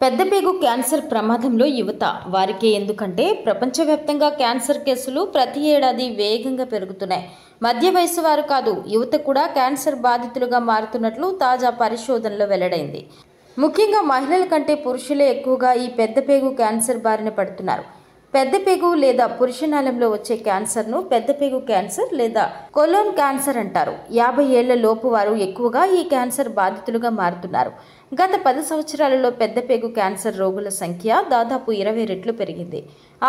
పెద్దపేగు cancer ప్రమాదంలో యువత వారికే ఎందుకంటే ప్రపంచవ్యాప్తంగా క్యాన్సర్ కేసులు ప్రతి ఏడాది వేగంగా పెరుగుతున్నాయి. మధ్య వయసు వారు కాదు, యువత కూడా క్యాన్సర్ బాధితులుగా మారుతున్నట్లు తాజా పరిశోధనలో వెల్లడైంది. ముఖ్యంగా మహిళల కంటే పురుషులే ఎక్కువగా ఈ పెద్దపేగు క్యాన్సర్ బారిన పడుతున్నారు. పెద్దపేగు లేదా పురుషనాళంలో వచ్చే క్యాన్సర్ను పెద్దపేగు క్యాన్సర్ లేదా కొలోన్ క్యాన్సర్ అంటారు. 50 ఏళ్ల లోపు వారు ఎక్కువగా ఈ క్యాన్సర్ బాధితులుగా మారుతున్నారు. గత 10 సంవత్సరాలలో పెద్దపేగు క్యాన్సర్ రోగుల సంఖ్య దాదాపు 20 రెట్లు పెరిగింది.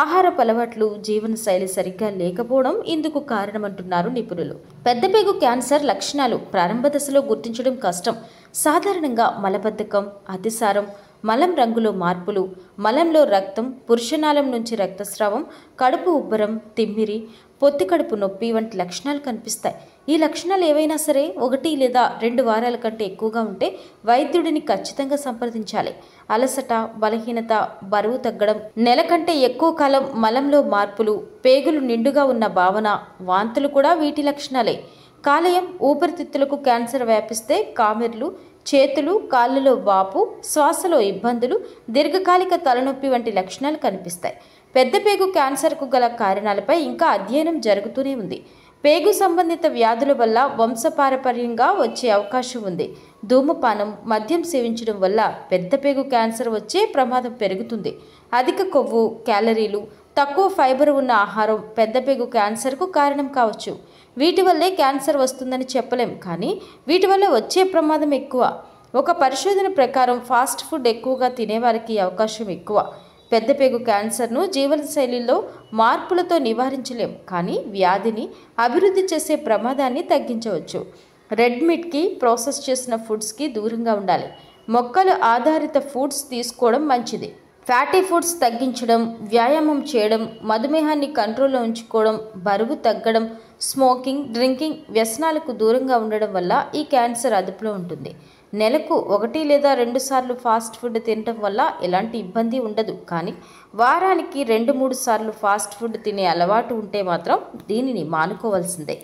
ఆహారపు అలవాట్లు, జీవనశైలి సరిగ్గా లేకపోవడం ఇందుకు కారణమంటున్నారు నిపుణులు. పెద్దపేగు క్యాన్సర్ లక్షణాలు ప్రారంభ దశలో గుర్తించడం కష్టం. సాధారణంగా మలబద్ధకం, అతిసారం, మలం రంగులో మార్పులు, మలంలో రక్తం, పురుషనాళం నుంచి రక్తస్రావం, కడుపు ఉబ్బరం, తిమ్మిరి, పొత్తి కడుపు నొప్పి వంటి లక్షణాలు కనిపిస్తాయి. ఈ లక్షణాలు ఏవైనా సరే 1 లేదా 2 వారాల కంటే ఎక్కువగా ఉంటే వైద్యుడిని ఖచ్చితంగా సంప్రదించాలి. అలసట, బలహీనత, బరువు తగ్గడం, నెల కంటే ఎక్కువ కాలం మలంలో మార్పులు, పేగులు నిండుగా ఉన్న భావన, వాంతులు కూడా వీటి లక్షణాలే. కాలేయం, ఊపిరితిత్తులకు క్యాన్సర్ వ్యాపిస్తే కామెర్లు, చేతులు, కాళ్ళలో వాపు, శ్వాసలో ఇబ్బందులు, దీర్ఘకాలిక తలనొప్పి వంటి లక్షణాలు కనిపిస్తాయి. పెద్దపేగు క్యాన్సర్కు గల కారణాలపై ఇంకా అధ్యయనం జరుగుతూనే ఉంది. పేగు సంబంధిత వ్యాధుల వల్ల వంశపారపర్యంగా వచ్చే అవకాశం ఉంది. ధూమపానం, మద్యం సేవించడం వల్ల పెద్దపేగు క్యాన్సర్ వచ్చే ప్రమాదం పెరుగుతుంది. అధిక కొవ్వు, క్యాలరీలు, తక్కువ ఫైబర్ ఉన్న ఆహారం పెద్దపేగు క్యాన్సర్కు కారణం కావచ్చు. వీటి వల్లే క్యాన్సర్ వస్తుందని చెప్పలేం, కానీ వీటి వల్ల వచ్చే ప్రమాదం ఎక్కువ. ఒక పరిశోధన ప్రకారం ఫాస్ట్ ఫుడ్ ఎక్కువగా తినేవారికి అవకాశం ఎక్కువ. పెద్దపేగు క్యాన్సర్ను జీవనశైలిలో మార్పులతో నివారించలేం, కానీ వ్యాధిని అభివృద్ధి చేసే ప్రమాదాన్ని తగ్గించవచ్చు. రెడ్ మీట్కి, ప్రాసెస్ చేసిన ఫుడ్స్కి దూరంగా ఉండాలి. మొక్కలు ఆధారిత ఫుడ్స్ తీసుకోవడం మంచిది. ఫ్యాటీ ఫుడ్స్ తగ్గించడం, వ్యాయామం చేయడం, మధుమేహాన్ని కంట్రోల్లో ఉంచుకోవడం, బరువు తగ్గడం, స్మోకింగ్, డ్రింకింగ్, వ్యసనాలకు దూరంగా ఉండడం వల్ల ఈ క్యాన్సర్ అదుపులో ఉంటుంది. నెలకు 1 లేదా 2 సార్లు ఫాస్ట్ ఫుడ్ తినడం వల్ల ఎలాంటి ఇబ్బంది ఉండదు, కానీ వారానికి 2-3 సార్లు ఫాస్ట్ ఫుడ్ తినే అలవాటు ఉంటే మాత్రం దీనిని మానుకోవాల్సిందే.